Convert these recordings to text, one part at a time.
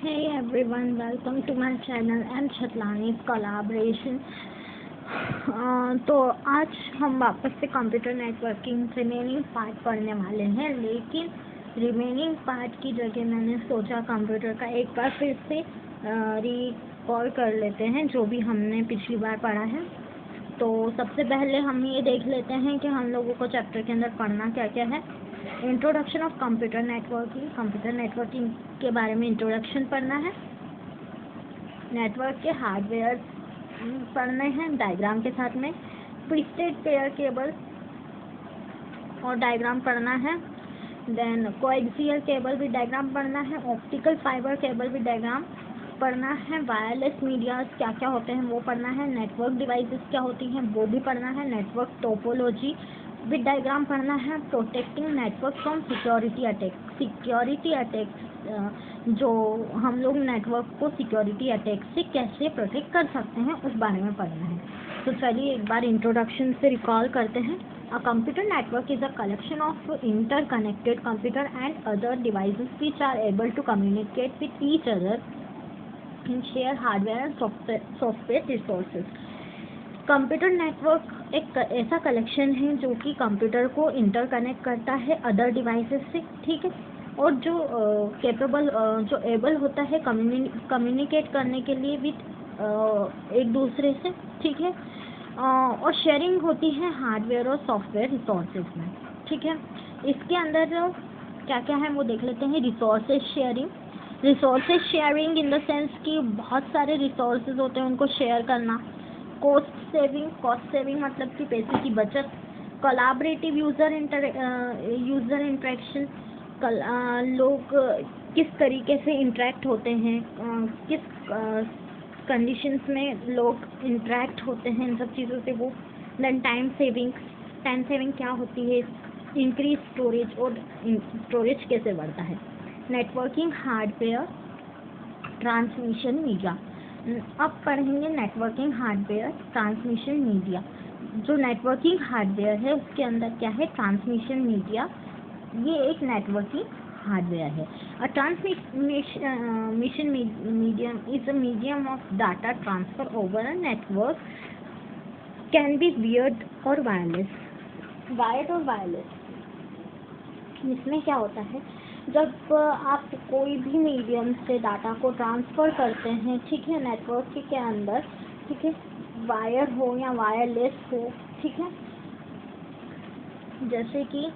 Hey everyone, welcome to my channel and Shatlani's collaboration। तो आज हम वापस से कंप्यूटर नेटवर्किंग रिमेनिंग पार्ट पढ़ने वाले हैं, लेकिन रिमेनिंग पार्ट की जगह मैंने सोचा कंप्यूटर का एक बार फिर से रिकॉल कर लेते हैं जो भी हमने पिछली बार पढ़ा है। तो सबसे पहले हम ये देख लेते हैं कि हम लोगों को चैप्टर के अंदर पढ़ना क्या क्या है। Introduction of computer networking, computer networking के बारे में इंट्रोडक्शन पढ़ना है। नेटवर्क के हार्डवेयर पढ़ने हैं डायग्राम के साथ में। प्रीस्टेट पेयर केबल और डायग्राम पढ़ना है। देन कोएक्सियल केबल भी डायग्राम पढ़ना है। ऑप्टिकल फाइबर केबल भी डायग्राम पढ़ना है। वायरलेस मीडिया क्या क्या होते हैं वो पढ़ना है। नेटवर्क डिवाइसेस क्या होती हैं वो भी पढ़ना है। नेटवर्क टोपोलॉजी विद डायग्राम पढ़ना है। Protecting network from security attack, security attack जो हम लोग नेटवर्क को सिक्योरिटी अटैक से कैसे प्रोटेक्ट कर सकते हैं उस बारे में पढ़ना है। तो चलिए एक बार इंट्रोडक्शन से रिकॉल करते हैं। A computer network is a collection of interconnected computer and other devices which are able to communicate with each other in share hardware and software resources. Computer network एक ऐसा कलेक्शन है जो कि computer को interconnect करता है other devices से, ठीक है, और जो जो एबल होता है कम्युनिकेट करने के लिए विथ एक दूसरे से, ठीक है, और शेयरिंग होती है हार्डवेयर और सॉफ्टवेयर रिसोर्सेज में, ठीक है। इसके अंदर क्या क्या है वो देख लेते हैं। Resources sharing in the sense कि बहुत सारे रिसोर्सेज होते हैं उनको शेयर करना। कॉस्ट सेविंग मतलब कि पैसे की बचत। कोलैबोरेटिव यूज़र इंटरेक्शन, लोग किस तरीके से इंटरेक्ट होते हैं, किस कंडीशंस में लोग इंटरेक्ट होते हैं, इन सब चीज़ों से वो। देन टाइम सेविंग क्या होती है। इंक्रीज स्टोरेज, और स्टोरेज कैसे बढ़ता है। Networking hardware transmission media. अब पढ़ेंगे नेटवर्किंग हार्डवेयर ट्रांसमिशन मीडिया। जो नेटवर्किंग हार्डवेयर है उसके अंदर क्या है, ट्रांसमिशन मीडिया। ये एक नेटवर्किंग हार्डवेयर है। अ transmission medium is a medium of data transfer over a network, can be wired और वायरलेस। इसमें क्या होता है, जब आप कोई भी मीडियम से डाटा को ट्रांसफ़र करते हैं, ठीक है, नेटवर्क के अंदर, ठीक है, वायर हो या वायरलेस हो, ठीक है। जैसे कि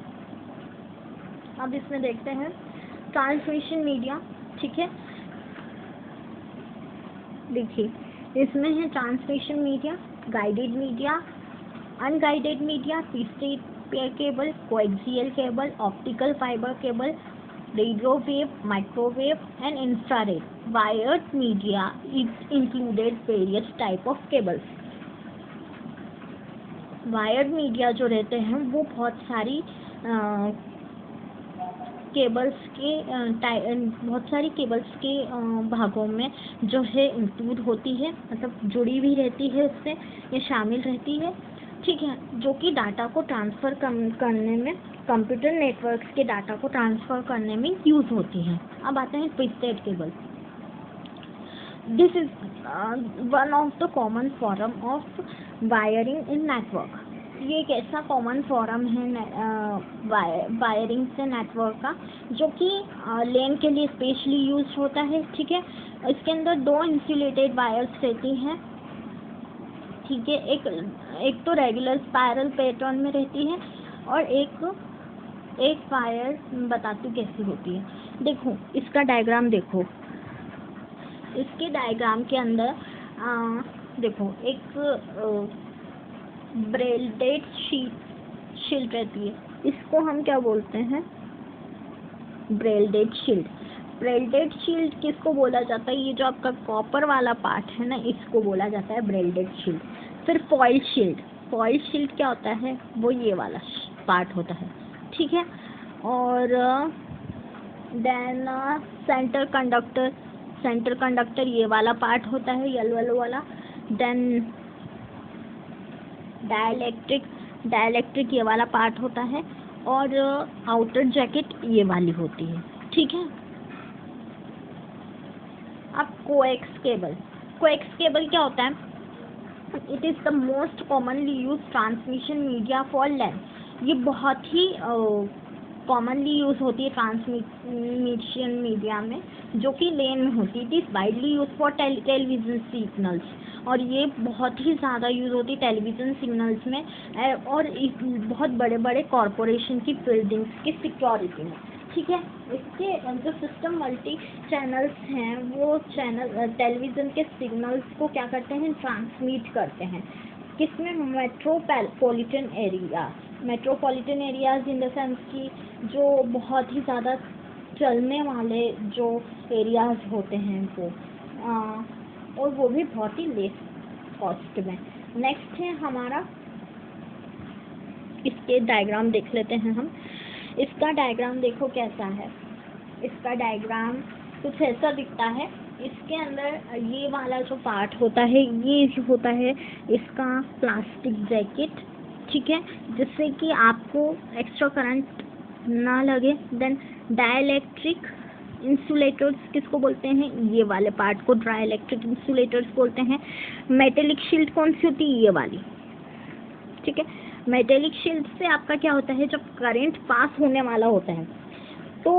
अब इसमें देखते हैं ट्रांसमिशन मीडिया, ठीक है। देखिए इसमें है transmission media, guided media, unguided media, twisted pair cable, coaxial cable, optical fibre cable, radio wave, microwave and infrared. Wired media is included various type of cables. Wired media जो रहते हैं वो बहुत सारी केबल्स के भागों में जो है इंक्लूड होती है, मतलब जुड़ी भी रहती है, उससे ये शामिल रहती है, ठीक है, जो कि डाटा को ट्रांसफ़र करने में, कंप्यूटर नेटवर्क्स के डाटा को ट्रांसफ़र करने में यूज़ होती हैं। अब आते हैं twisted cable. This is one of the common form of wiring in network. ये एक ऐसा कॉमन फॉर्म है वायरिंग से नेटवर्क का, जो कि लेन के लिए स्पेशली यूज होता है, ठीक है। इसके अंदर दो इंसुलेटेड वायर्स रहती हैं, ठीक है। एक तो रेगुलर स्पाइरल पैटर्न में रहती है, और एक वायर बताती हूँ कैसी होती है। देखो इसका डायग्राम देखो, इसके डायग्राम के अंदर देखो एक ब्रेल्डेड शील्ड रहती है। इसको हम क्या बोलते हैं, ब्रेल्डेड शील्ड। ब्रेल्डेड शील्ड किसको बोला जाता है, ये जो आपका कॉपर वाला पार्ट है ना, इसको बोला जाता है ब्रेल्डेड शील्ड। फिर फॉइल शील्ड क्या होता है, वो ये वाला पार्ट होता है, ठीक है। और देन सेंटर कंडक्टर ये वाला पार्ट होता है, येलो वाला। देन डाइलेक्ट्रिक ये वाला पार्ट होता है, और आउटर जैकेट ये वाली होती है, ठीक है। अब कोएक्स केबल क्या होता है? It is the most commonly use transmission media for LAN. ये बहुत ही कॉमनली यूज होती है ट्रांसमिशन मीडिया में, जो कि लेन में होती है। It is widely use for television signals, और ये बहुत ही ज़्यादा यूज़ होती है टेलीविज़न सिग्नल्स में, और बहुत बड़े बड़े कॉरपोरेशन की बिल्डिंग्स की सिक्योरिटी में। ठीक है, इसके जो सिस्टम मल्टी चैनल्स हैं, वो चैनल टेलीविज़न के सिग्नल्स को क्या करते हैं? ट्रांसमिट करते हैं। किसमें? Metropolitan areas in the sense की जो बहुत ही ज़्यादा चलने वाले जो एरियाज होते हैं वो, और वो भी बहुत ही लेस कॉस्ट में। नेक्स्ट है हमारा, इसके डायग्राम देख लेते हैं हम। इसका डायग्राम देखो कैसा है। इसका डायग्राम कुछ ऐसा दिखता है। इसके अंदर ये वाला जो पार्ट होता है, ये होता है इसका प्लास्टिक जैकेट, ठीक है, जिससे कि आपको एक्स्ट्रा करंट ना लगे। देन डाइलेक्ट्रिक इंसुलेटर्स किसको बोलते हैं? ये वाले पार्ट को डाइलेक्ट्रिक इंसुलेटर्स बोलते हैं। मेटेलिक शील्ड कौन सी होती है? ये वाली, ठीक है। मेटेलिक शील्ड से आपका क्या होता है? जब करंट पास होने वाला होता है तो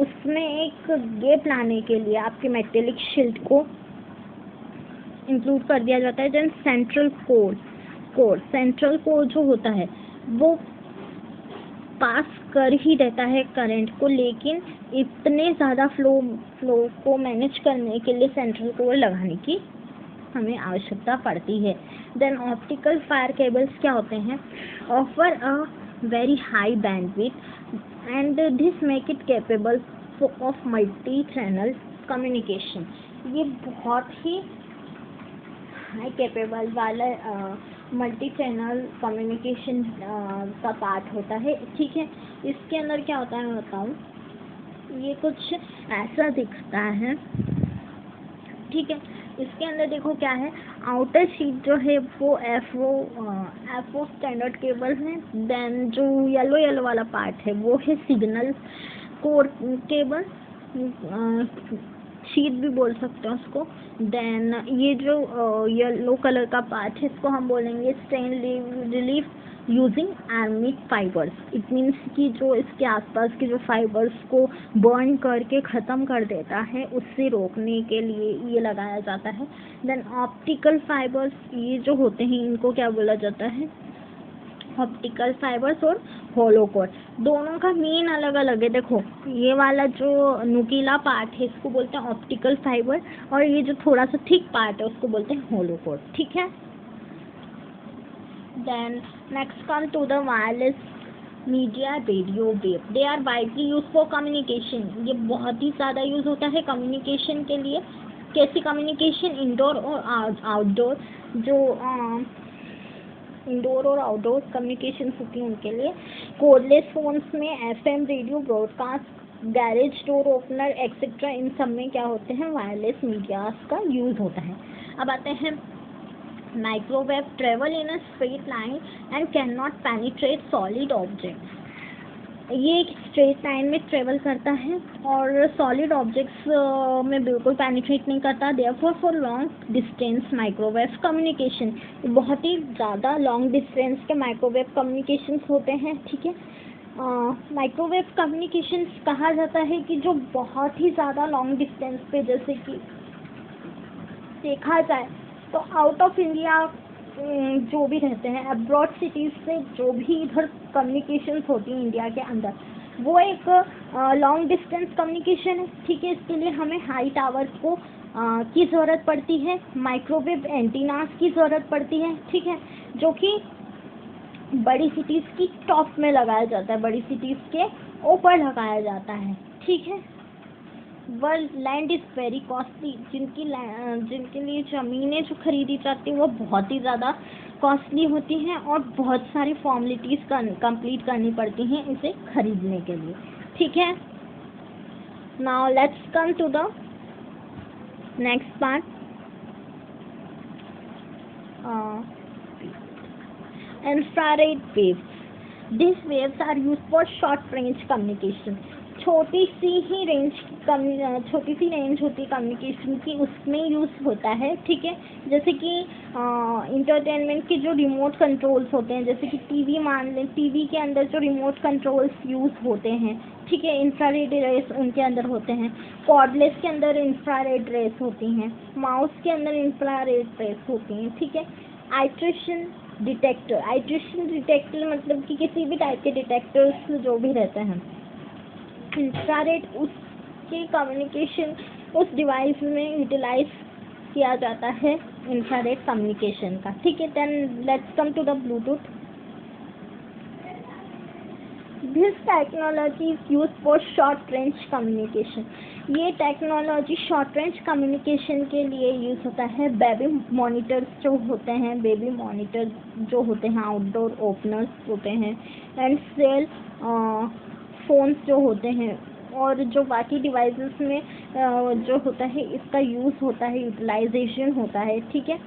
उसमें एक गैप लाने के लिए आपके मेटेलिक शील्ड को इंक्लूड कर दिया जाता है। देन सेंट्रल कोर जो होता है वो पास कर ही देता है करंट को, लेकिन इतने ज़्यादा फ्लो को मैनेज करने के लिए सेंट्रल कोर लगाने की हमें आवश्यकता पड़ती है। देन ऑप्टिकल फायर केबल्स क्या होते हैं? Offer a very high bandwidth and this make it capable of multi channel communication. ये बहुत ही हाई केपेबल वाला मल्टी चैनल कम्युनिकेशन का पार्ट होता है, ठीक है। इसके अंदर क्या होता है मैं बताऊँ, ये कुछ ऐसा दिखता है, ठीक है। इसके अंदर देखो क्या है, आउटर शीट जो है वो एफओ स्टैंडर्ड केबल है। देन जो येलो वाला पार्ट है वो है सिग्नल कोर केबल, शीट भी बोल सकते हैं उसको। देन ये जो येलो कलर का पार्ट है इसको हम बोलेंगे strain relief using aramid fibres. It means कि जो इसके आसपास के जो फाइबर्स को बर्न करके ख़त्म कर देता है, उससे रोकने के लिए ये लगाया जाता है। देन ऑप्टिकल फाइबर्स, ये जो होते हैं इनको क्या बोला जाता है? ऑप्टिकल फाइबर्स और होलो कोर, दोनों का मीन अलग अलग है। देखो ये वाला जो नुकीला पार्ट है इसको बोलते हैं ऑप्टिकल फाइबर, और ये जो थोड़ा सा थिक पार्ट है उसको बोलते हैं होलो कोर, ठीक है। Then next come to the wireless media radio wave. They are widely used for communication. ये बहुत ही ज़्यादा यूज़ होता है कम्युनिकेशन के लिए। कैसी कम्युनिकेशन? इंडोर और आउटडोर, जो इंडोर और आउटडोर कम्युनिकेशन होती हैं उनके लिए। कोडलेस फोन्स में FM radio broadcast, garage door opener etcetera, इन सब में क्या होते हैं? वायरलेस मीडियाज का यूज़ होता है। अब आते हैं microwave travel in a straight line and can not penetrate solid objects. ये एक स्ट्रेट लाइन में ट्रेवल करता है और सॉलिड ऑब्जेक्ट्स में बिल्कुल पेनिट्रेट नहीं करता। Therefore for long distance microwave communication, बहुत ही ज़्यादा लॉन्ग डिस्टेंस के माइक्रोवेव कम्युनिकेशंस होते हैं, ठीक है। माइक्रोवेव कम्युनिकेशंस कहा जाता है कि जो बहुत ही ज़्यादा लॉन्ग डिस्टेंस पे, जैसे कि देखा जाए तो आउट ऑफ इंडिया जो भी रहते हैं, अब्रॉड सिटीज़ से जो भी इधर कम्युनिकेशंस होती हैं इंडिया के अंदर, वो एक लॉन्ग डिस्टेंस कम्युनिकेशन है, ठीक है। इसके लिए हमें हाई टावर्स को की ज़रूरत पड़ती है, माइक्रोवेव एंटीनास की ज़रूरत पड़ती है, ठीक है, जो कि बड़ी सिटीज़ की टॉप में लगाया जाता है, बड़ी सिटीज़ के ऊपर लगाया जाता है, ठीक है। World land is very costly, जिनके लिए ज़मीनें जो खरीदी जाती हैं वो बहुत ही ज़्यादा कॉस्टली होती हैं और बहुत सारी फॉर्मेलिटीज़ कंप्लीट करनी पड़ती हैं इसे खरीदने के लिए, ठीक है। Now let's come to the next part. Infrared waves, these waves are used for short range communication. छोटी सी रेंज होती है कम्युनिकेशन की, उसमें यूज़ होता है, ठीक है। जैसे कि इंटरटेनमेंट के जो रिमोट कंट्रोल्स होते हैं, जैसे कि टीवी मान लें, टीवी के अंदर जो रिमोट कंट्रोल्स यूज़ होते हैं, ठीक है, इंफ्रारेड रेस उनके अंदर होते हैं। कॉर्डलेस के अंदर इंफ्रारेड रेस होती हैं, माउस के अंदर इंफ्रारेड रेस होती हैं, ठीक है। आइट्रेशन डिटेक्टर मतलब कि किसी भी टाइप के डिटेक्टर्स जो भी रहते हैं, इंफ्रारेड उसके कम्युनिकेशन उस डिवाइस में यूटिलाइज किया जाता है इंफ्रारेड कम्युनिकेशन का, ठीक है। Then let's come to the Bluetooth. This technology is use for short range communication. ये टेक्नोलॉजी शॉर्ट रेंज कम्युनिकेशन के लिए यूज़ होता है। बेबी मॉनिटर्स जो होते हैं, बेबी मॉनिटर जो होते हैं, आउटडोर ओपनर्स होते हैं, एंड सेल फ़ोन्स जो होते हैं, और जो बाकी डिवाइसेस में जो होता है इसका यूज़ होता है, यूटिलाइजेशन होता है, ठीक है।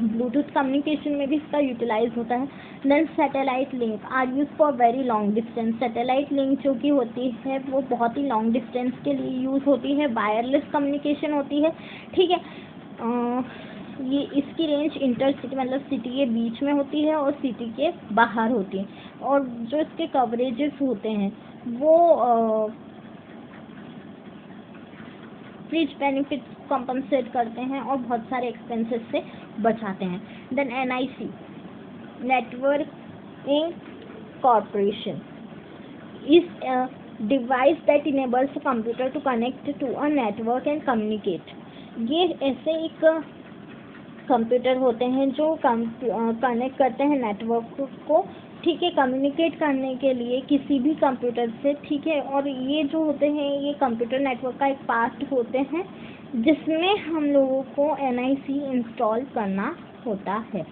ब्लूटूथ कम्युनिकेशन में भी इसका यूटिलाइज होता है। Then satellite link are use for very long distance. Satellite link जो कि होती है वो बहुत ही लॉन्ग डिस्टेंस के लिए यूज़ होती है, वायरलेस कम्युनिकेशन होती है, ठीक है। ये इसकी रेंज इंटर सिटी मतलब सिटी के बीच में होती है और सिटी के बाहर होती है, और जो इसके कवरेजेस होते हैं वो फ्रिज बेनिफिट्स कंपनसेट करते हैं और बहुत सारे एक्सपेंसेस से बचाते हैं। Then NIC networking corporation is device that enables computer to connect to a network and communicate. ये ऐसे एक कंप्यूटर होते हैं जो कनेक्ट करते हैं नेटवर्क को, ठीक है, कम्युनिकेट करने के लिए किसी भी कंप्यूटर से, ठीक है। और ये जो होते हैं ये कंप्यूटर नेटवर्क का एक पार्ट होते हैं जिसमें हम लोगों को NIC इंस्टॉल करना होता है।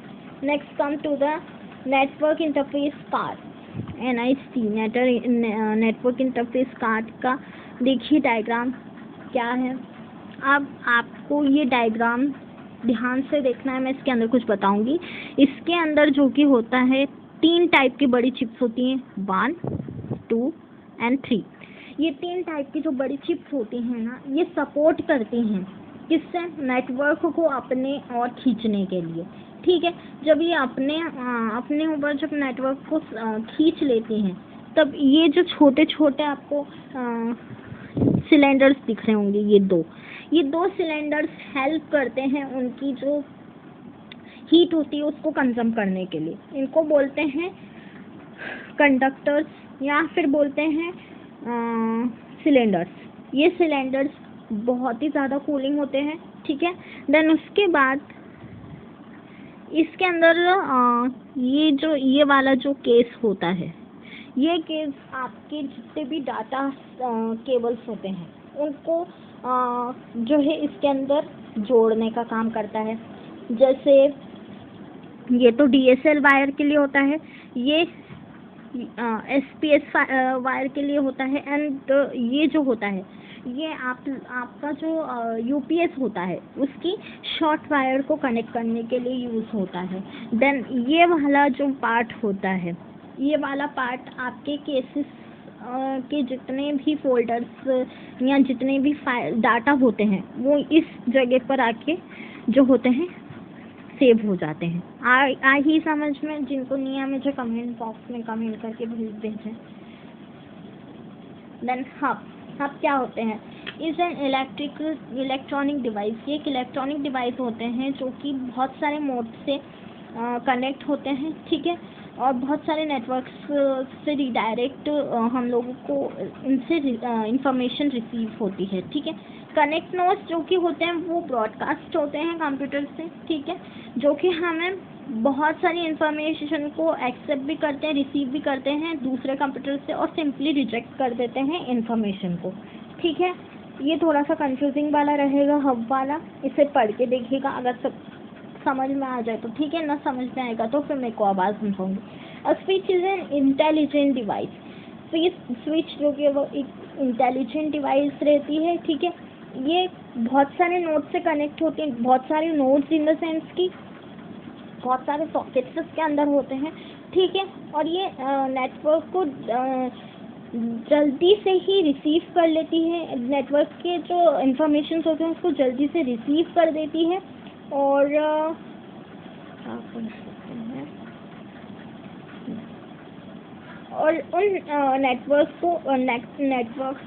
Next come to the network interface card. NIC network interface card का देखिए डायग्राम क्या है। अब आपको ये डायग्राम ध्यान से देखना है, मैं इसके अंदर कुछ बताऊंगी। इसके अंदर जो कि होता है 3 टाइप की बड़ी चिप्स होती हैं, 1, 2 एंड 3। ये 3 टाइप की जो बड़ी चिप्स होती हैं ना, ये सपोर्ट करती हैं किससे, नेटवर्क को अपने और खींचने के लिए, ठीक है। जब ये अपने ऊपर जब नेटवर्क को खींच लेती हैं, तब ये जो छोटे छोटे आपको सिलेंडर्स दिख रहे होंगे, ये दो सिलेंडर्स हेल्प करते हैं उनकी जो हीट होती है उसको कंज्यूम करने के लिए। इनको बोलते हैं कंडक्टर्स या फिर बोलते हैं सिलेंडर्स। ये सिलेंडर्स बहुत ही ज़्यादा कूलिंग होते हैं, ठीक है। देन उसके बाद इसके अंदर ये वाला जो केस होता है, ये केस आपके जितने भी डाटा केबल्स होते हैं उनको जो है इसके अंदर जोड़ने का काम करता है। जैसे ये तो DSL वायर के लिए होता है, ये SPS वायर के लिए होता है, एंड ये जो होता है ये आपका जो UPS होता है उसकी शॉर्ट वायर को कनेक्ट करने के लिए यूज़ होता है। देन ये वाला जो पार्ट होता है, ये वाला पार्ट आपके केसेस के जितने भी फोल्डर्स या जितने भी डाटा होते हैं वो इस जगह पर आके जो होते हैं सेव हो जाते हैं। आई ही समझ में? जिनको नहीं आया मुझे कमेंट बॉक्स में कमेंट करके भेजें। देन हब क्या होते हैं? Is an electronic device. ये एक इलेक्ट्रॉनिक डिवाइस होते हैं जो कि बहुत सारे मोड से कनेक्ट होते हैं, ठीक है, और बहुत सारे नेटवर्क्स से रिडायरेक्ट हम लोगों को इनसे इंफॉर्मेशन रिसीव होती है, ठीक है। कनेक्ट नोड्स जो कि होते हैं वो ब्रॉडकास्ट होते हैं कंप्यूटर से, ठीक है, जो कि हमें बहुत सारी इंफॉर्मेशन को एक्सेप्ट भी करते हैं, रिसीव भी करते हैं दूसरे कंप्यूटर से, और सिंपली रिजेक्ट कर देते हैं इंफॉर्मेशन को, ठीक है। ये थोड़ा सा कंफ्यूजिंग वाला रहेगा हब वाला, इसे पढ़ के देखिएगा, अगर सब समझ में आ जाए तो ठीक है, ना समझ में आएगा तो फिर मेरे को आवाज़ समझाऊंगी। A switch is an intelligent device. Switch जो कि वो एक इंटेलिजेंट डिवाइस रहती है, ठीक है। ये बहुत सारे नोड्स से कनेक्ट होती है, बहुत सारे नोड्स इन द सेंस की बहुत सारे सॉकेट्स के अंदर होते हैं, ठीक है। और ये नेटवर्क को जल्दी से ही रिसीव कर लेती है, नेटवर्क के जो इंफॉर्मेशन होते हैं उसको जल्दी से रिसीव कर देती है। और क्या कर सकते हैं, और उन नेटवर्क्स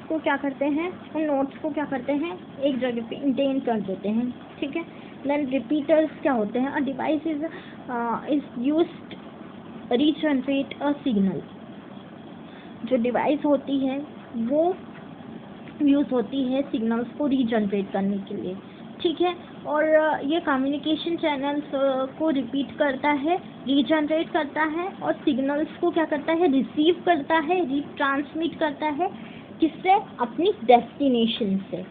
को क्या करते हैं, उन नोट्स को क्या करते हैं, एक जगह पे इंटेन कर देते हैं। ठीक है। देन रिपीटर्स क्या होते हैं, a device is used regenerate a signal. जो डिवाइस होती है वो यूज़ होती है सिग्नल्स को रीजनरेट करने के लिए। ठीक है। और ये कम्युनिकेशन चैनल्स को रिपीट करता है, रीजनरेट करता है, और सिग्नल्स को क्या करता है, रिसीव करता है, रिट्रांसमिट करता है। किससे, अपनी डेस्टिनेशन से।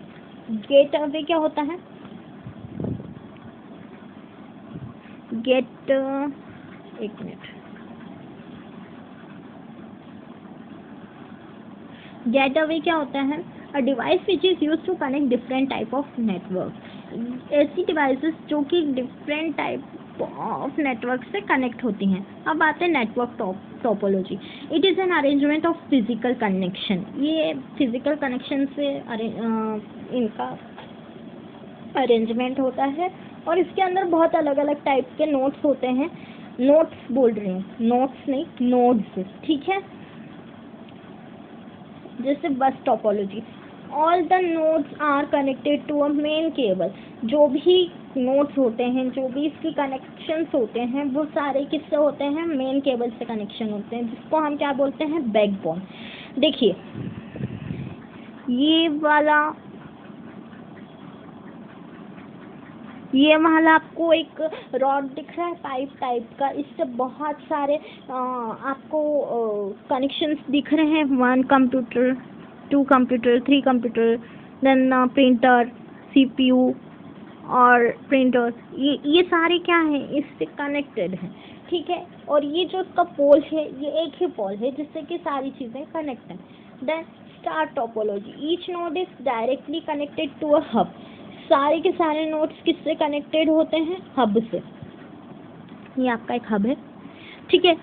गेट अवे क्या होता है, गेट एक मिनट, गेट अवे क्या होता है, a device which is use to connect different type of network. ऐसी डिवाइसेस जो कि डिफरेंट टाइप ऑफ नेटवर्क से कनेक्ट होती हैं। अब आते हैं network topology. It is an arrangement of physical connection. ये फिजिकल कनेक्शन से इनका अरेंजमेंट होता है, और इसके अंदर बहुत अलग अलग टाइप के नोड्स होते हैं। नोड्स बोल रही हूँ, नोड्स नहीं, नोड्स। ठीक है। जैसे bus topology, all the nodes are connected to a main cable. जो भी नोड्स होते हैं, जो भी इसकी कनेक्शंस होते हैं, वो सारे किससे होते हैं, मेन केबल से कनेक्शन होते हैं, जिसको हम क्या बोलते हैं, बैकबोन। देखिए ये वाला आपको एक रॉड दिख रहा है, पाइप टाइप का। इससे बहुत सारे आपको कनेक्शंस दिख रहे हैं। 1 computer, 2 computer, 3 computer, then printer, CPU और प्रिंटर, ये सारे क्या हैं, इससे कनेक्टेड हैं। ठीक है। और ये जो इसका पोल है, ये एक ही पोल है जिससे कि सारी चीज़ें कनेक्ट हैं। Then star topology, each node is directly connected to a hub. सारे के सारे नोड्स किससे कनेक्टेड होते हैं, हब से। ये आपका एक हब है। ठीक है।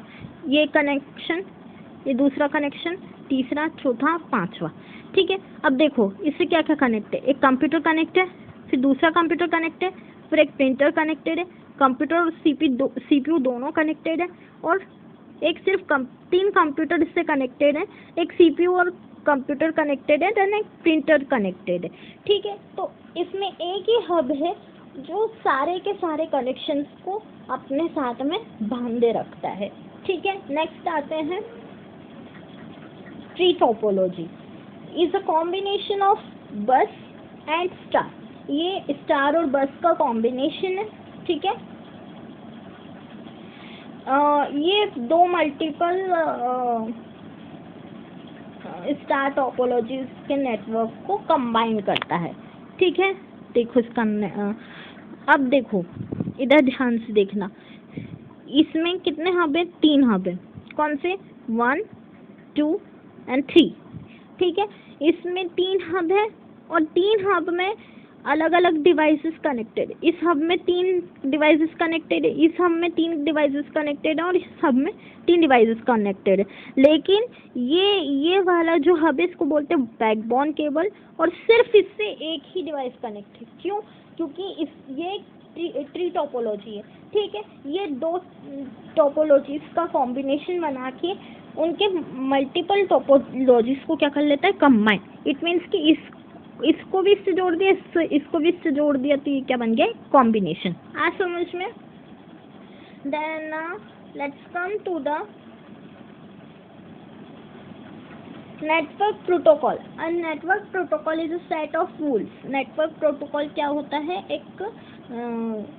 ये कनेक्शन, ये दूसरा कनेक्शन, तीसरा, चौथा, पांचवा। ठीक है। अब देखो इससे क्या क्या कनेक्ट है, एक कंप्यूटर कनेक्ट है, फिर दूसरा कंप्यूटर कनेक्ट है, फिर एक प्रिंटर कनेक्टेड है, कंप्यूटर और सीपीयू दोनों कनेक्टेड है, और एक सिर्फ 3 कंप्यूटर इससे कनेक्टेड है, एक सीपीयू और कंप्यूटर कनेक्टेड है, देन एक प्रिंटर कनेक्टेड है। ठीक है। तो इसमें एक ही हब है जो सारे के सारे कनेक्शंस को अपने साथ में बांधे रखता है। ठीक है। नेक्स्ट आते हैं, tree topology is a combination of बस एंड स्टार। ये स्टार और बस का कॉम्बिनेशन है। ठीक है। ये दो मल्टीपल स्टार टोपोलॉजीज के नेटवर्क को कंबाइन करता है। ठीक है। देखो इसका अब देखो इधर ध्यान से देखना, इसमें कितने हब है, 3 हब है। कौन से, 1, 2 एंड 3। ठीक है। इसमें 3 हब है, और 3 हब में अलग अलग डिवाइसेस कनेक्टेड है। इस हब में 3 डिवाइसेस कनेक्टेड है, इस हब में 3 डिवाइसेस कनेक्टेड है, और इस हब में 3 डिवाइसेस कनेक्टेड है। लेकिन ये वाला जो हब है इसको बोलते हैं बैकबोन केबल, और सिर्फ इससे एक ही डिवाइस कनेक्ट है। क्यों, क्योंकि ये ट्री टोपोलॉजी है। ठीक है। ये 2 टोपोलॉजीज का कॉम्बिनेशन बना के उनके मल्टीपल टोपोलॉजीज को क्या कर लेता है, कंबाइन। इट मीन्स कि इसको भी इससे जोड़ दिया, इसको भी इससे जोड़ दिया, तो ये क्या बन गया, कॉम्बिनेशन। आज समझ में। Then let's come to the network protocol. A network protocol is a set of rules. Network protocol क्या होता है, एक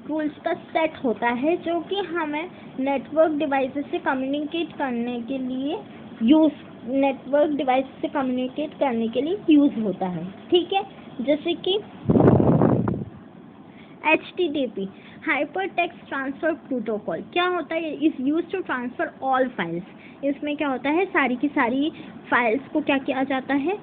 रूल्स का सेट होता है जो कि हमें नेटवर्क डिवाइसेस से कम्युनिकेट करने के लिए यूज़ होता है। ठीक है। जैसे कि HTTP hyper text transfer protocol क्या होता है, is use to transfer all files. इसमें क्या होता है, सारी की सारी फाइल्स को क्या किया जाता है,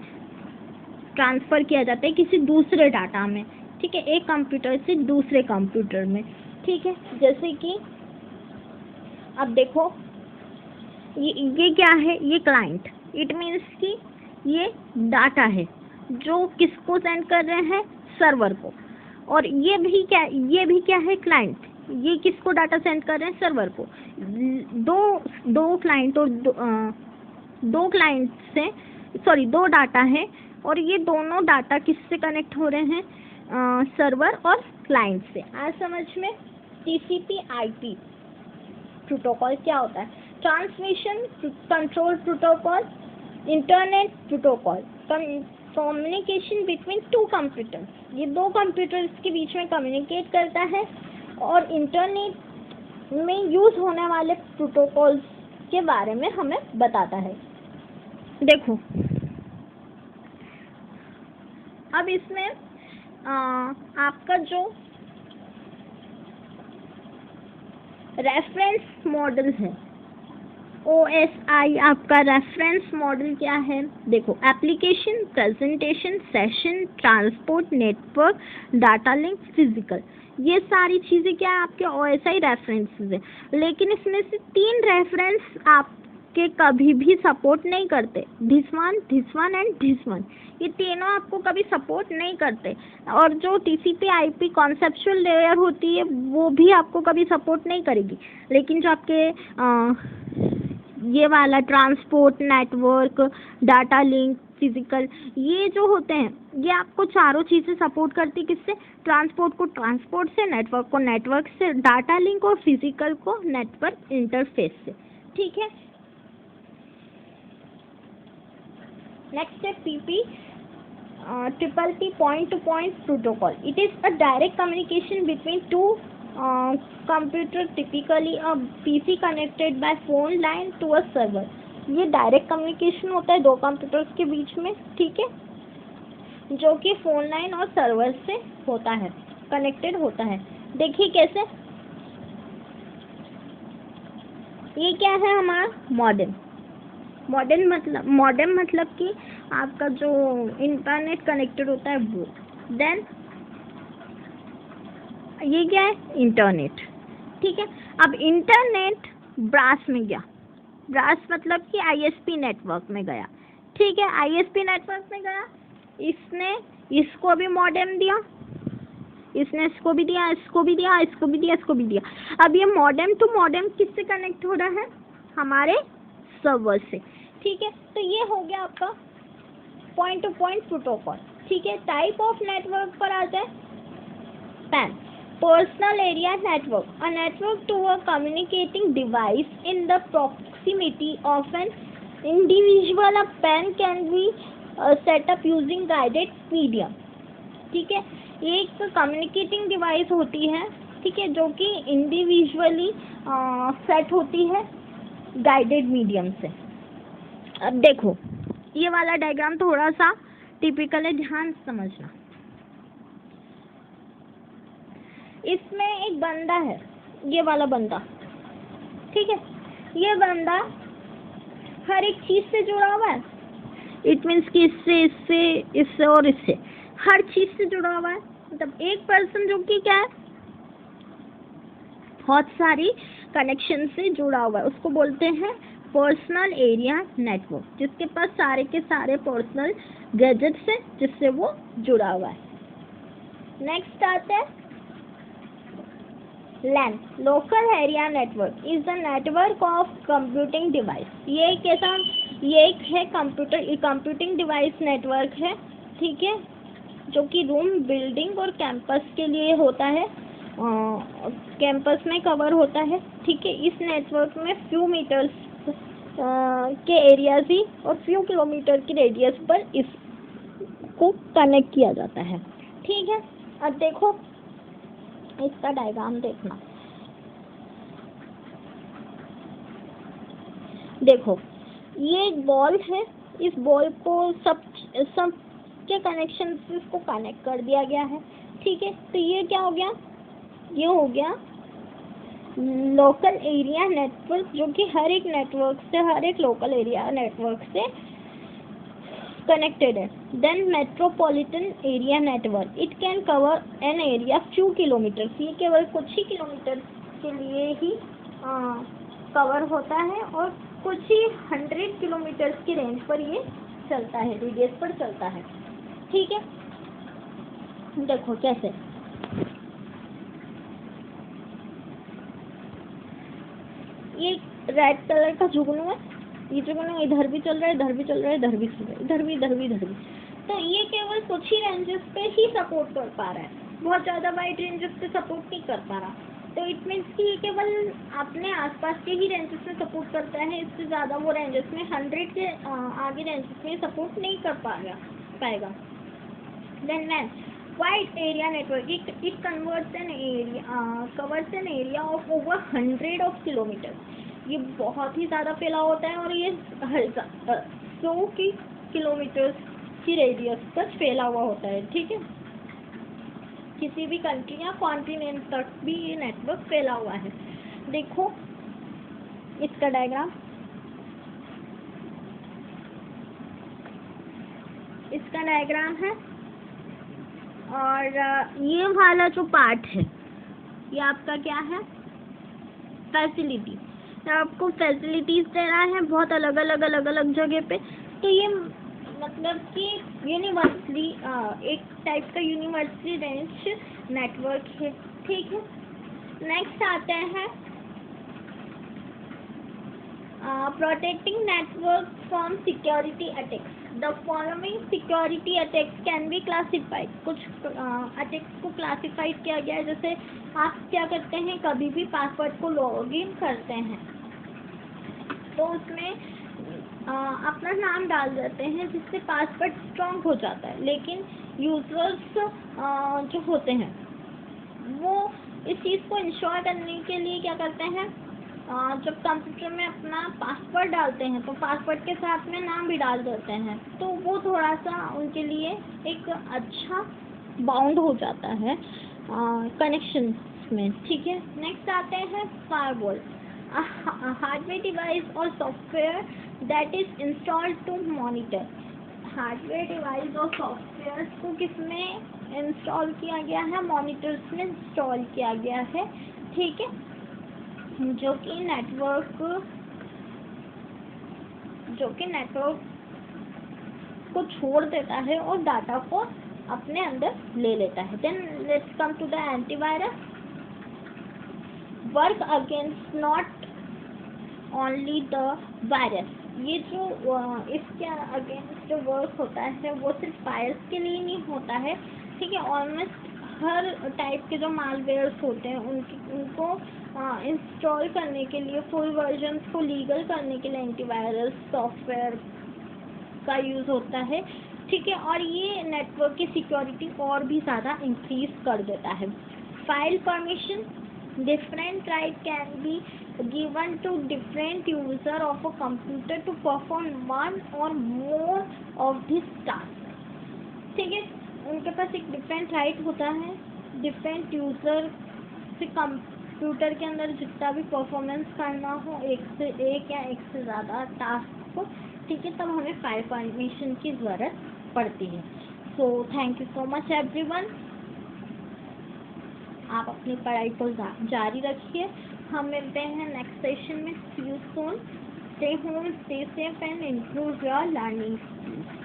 ट्रांसफ़र किया जाता है किसी दूसरे डाटा में। ठीक है। एक कंप्यूटर से दूसरे कंप्यूटर में। ठीक है। जैसे कि अब देखो ये क्या है, ये क्लाइंट, इट मीन्स कि ये डाटा है जो किसको सेंड कर रहे हैं, सर्वर को। और ये भी क्या है, क्लाइंट। ये किसको डाटा सेंड कर रहे हैं, सर्वर को। दो क्लाइंट और दो क्लाइंट से दो डाटा है, और ये दोनों डाटा किससे कनेक्ट हो रहे हैं, सर्वर और क्लाइंट से। आज समझ में। TCP/IP प्रोटोकॉल क्या होता है? Transmission control protocol, internet protocol, communication between two computers. ये दो कंप्यूटर्स के बीच में कम्युनिकेट करता है और इंटरनेट में यूज होने वाले प्रोटोकॉल्स के बारे में हमें बताता है। देखो, अब इसमें आपका जो रेफरेंस मॉडल है, OSI, आपका रेफरेंस मॉडल क्या है? देखो, application, presentation, session, transport, network, data link, physical, ये सारी चीज़ें क्या है, आपके OSI रेफरेंसेस है। लेकिन इसमें से 3 रेफरेंस आपके कभी भी सपोर्ट नहीं करते, this one and this one। ये तीनों आपको कभी सपोर्ट नहीं करते। और जो TCP/IP कॉन्सेप्चुअल लेयर होती है वो भी आपको कभी सपोर्ट नहीं करेगी। लेकिन जो आपके ये वाला transport, network, data link, physical, ये जो होते हैं ये आपको चारों चीज़ें सपोर्ट करती। किससे? ट्रांसपोर्ट को ट्रांसपोर्ट से, नेटवर्क को नेटवर्क से, डाटा लिंक और फिजिकल को नेटवर्क इंटरफेस से। ठीक है। नेक्स्ट है PPTPP, point to point protocol. It is a direct communication between two computer, typically a PC connected by phone line to a server. ये direct communication होता है दो कंप्यूटर्स के बीच में, ठीक है, जो कि फोन लाइन और सर्वर से होता है, कनेक्टेड होता है। देखिए कैसे, ये क्या है हमारा मॉडेम। मॉडेम मतलब कि आपका जो इंटरनेट कनेक्टेड होता है वो। देन ये क्या है, इंटरनेट। ठीक है। अब इंटरनेट ब्रास में गया, ब्रास मतलब कि ISP नेटवर्क में गया। ठीक है, ISP नेटवर्क में गया, इसने इसको भी मॉडेम दिया, इसने इसको भी दिया, इसको भी दिया, इसको भी दिया, इसको भी दिया। अब ये मॉडेम टू मॉडेम किससे कनेक्ट हो रहा है, हमारे सर्वर से। ठीक है, तो ये हो गया आपका पॉइंट टू पॉइंट प्रोटोकॉल। ठीक है। टाइप ऑफ नेटवर्क पर आ जाए, PAN, personal area network, a network to a communicating device in the proximity of an individual. A PAN can be set up using guided medium. ठीक है, ये एक communicating device होती है, ठीक है, जो कि इंडिविजुअली सेट होती है गाइडेड मीडियम से। अब देखो, ये वाला डायग्राम थोड़ा सा टिपिकल है, ध्यान समझना। इसमें एक बंदा है, ये वाला बंदा, ठीक है, ये बंदा हर एक चीज से जुड़ा हुआ है। इट मीन्स कि इससे और इससे हर चीज से जुड़ा हुआ है। मतलब एक पर्सन जो कि क्या है, बहुत सारी कनेक्शन से जुड़ा हुआ है, उसको बोलते हैं पर्सनल एरिया नेटवर्क, जिसके पास सारे के सारे पर्सनल गैजेट्स है जिससे वो जुड़ा हुआ है। नेक्स्ट आता है LAN, local area network, is the network of computing device. ये एक है कंप्यूटिंग डिवाइस नेटवर्क है, ठीक है, जो कि रूम, बिल्डिंग और कैंपस के लिए होता है, कैंपस में कवर होता है। ठीक है, इस नेटवर्क में फ्यू मीटर्स के एरियाज ही और फ्यू किलोमीटर की रेडियस पर इसको कनेक्ट किया जाता है। ठीक है। अब देखो इसका डायग्राम देखना। देखो, ये एक बॉल है, इस बॉल को सब के कनेक्शन से इसको कनेक्ट कर दिया गया है। ठीक है, तो ये क्या हो गया, ये हो गया लोकल एरिया नेटवर्क, जो कि हर एक नेटवर्क से, हर एक लोकल एरिया नेटवर्क से कनेक्टेड है। Then metropolitan area network, it can cover an area few kilometres, ये केवल कुछ ही किलोमीटर के लिए ही कवर होता है और कुछ ही 100 किलोमीटर्स की रेंज पर ये चलता है, रेडियस पर चलता है। ठीक है, देखो कैसे। ये रेड कलर का जुगनू है, ये जुगनू इधर भी चल रहा है, इधर भी चल रहा है, इधर भी चल रहा है, इधर भी, इधर भी, इधर भी। तो ये केवल कुछ ही रेंजेस पे ही सपोर्ट कर पा रहा है, बहुत ज़्यादा वाइड रेंजेस पे सपोर्ट नहीं कर पा रहा। तो इट मीन्स कि ये केवल अपने आसपास के ही रेंजेस में सपोर्ट करता है, इससे ज़्यादा वो रेंजेस में 100 के आगे रेंजेस में सपोर्ट नहीं कर पाएगा। Then wide area network, it converts an area covers an area of over 100 of kilometers। ये बहुत ही ज़्यादा फैला होता है और ये 100 की किलोमीटर्स की रेडियस तक फैला हुआ होता है। ठीक है, किसी भी कंट्री या कॉन्टिनेंट तक भी ये नेटवर्क फैला हुआ है। देखो इसका डायग्राम, इसका डायग्राम है, और ये वाला जो पार्ट है ये आपका क्या है, फैसिलिटी। आपको फैसिलिटीज दे रहा है बहुत अलग अलग जगह पे। तो ये मतलब कि यूनिवर्सली एक टाइप का यूनिवर्सली रेंज नेटवर्क है। ठीक है, नेक्स्ट आते हैं protecting network from security attacks। The following security attacks can be classified। कुछ अटैक्स को क्लासिफाइड किया गया है। जैसे आप क्या करते हैं, कभी भी पासवर्ड को लॉगिन करते हैं तो उसमें अपना नाम डाल देते हैं, जिससे पासवर्ड स्ट्रॉन्ग हो जाता है। लेकिन यूजर्स जो होते हैं वो इस चीज़ को इंश्योर करने के लिए क्या करते हैं, जब कंप्यूटर में अपना पासवर्ड डालते हैं तो पासवर्ड के साथ में नाम भी डाल देते हैं, तो वो थोड़ा सा उनके लिए एक अच्छा बाउंड हो जाता है कनेक्शन में। ठीक है, नेक्स्ट आते हैं फायरवॉल। हार्डवेयर डिवाइस और software that is installed to monitor. Hardware device और सॉफ्टवेयर को किसमें इंस्टॉल किया गया है, मॉनिटर्स में इंस्टॉल किया गया है। ठीक है, जो कि नेटवर्क को छोड़ देता है और डाटा को अपने अंदर ले लेता है। Then let's come to the antivirus. Work against not only the virus. ये जो इसके अगेंस्ट जो वर्क होता है वो सिर्फ वायरस के लिए नहीं होता है। ठीक है, ऑलमोस्ट हर टाइप के जो मालवेयर्स होते हैं उनको इंस्टॉल करने के लिए, फुल वर्जन्स को लीगल करने के लिए एंटीवायरस सॉफ्टवेयर का यूज़ होता है। ठीक है, और ये नेटवर्क की सिक्योरिटी और भी ज़्यादा इंक्रीज कर देता है। File permission, different right can be given to different user of a computer to perform one or more of this task। ठीक है, उनके पास एक डिफरेंट राइट होता है डिफरेंट यूज़र से कंप्यूटर के अंदर जितना भी परफॉर्मेंस करना हो, एक या एक से ज़्यादा टास्क को। ठीक है, तब हमें फाइल परमिशन की ज़रूरत पड़ती है। So thank you so much everyone. आप अपनी पढ़ाई को जारी रखिए। हम मिलते हैं नेक्स्ट सेशन में। See you soon. Stay home, stay safe and improve your learning skills.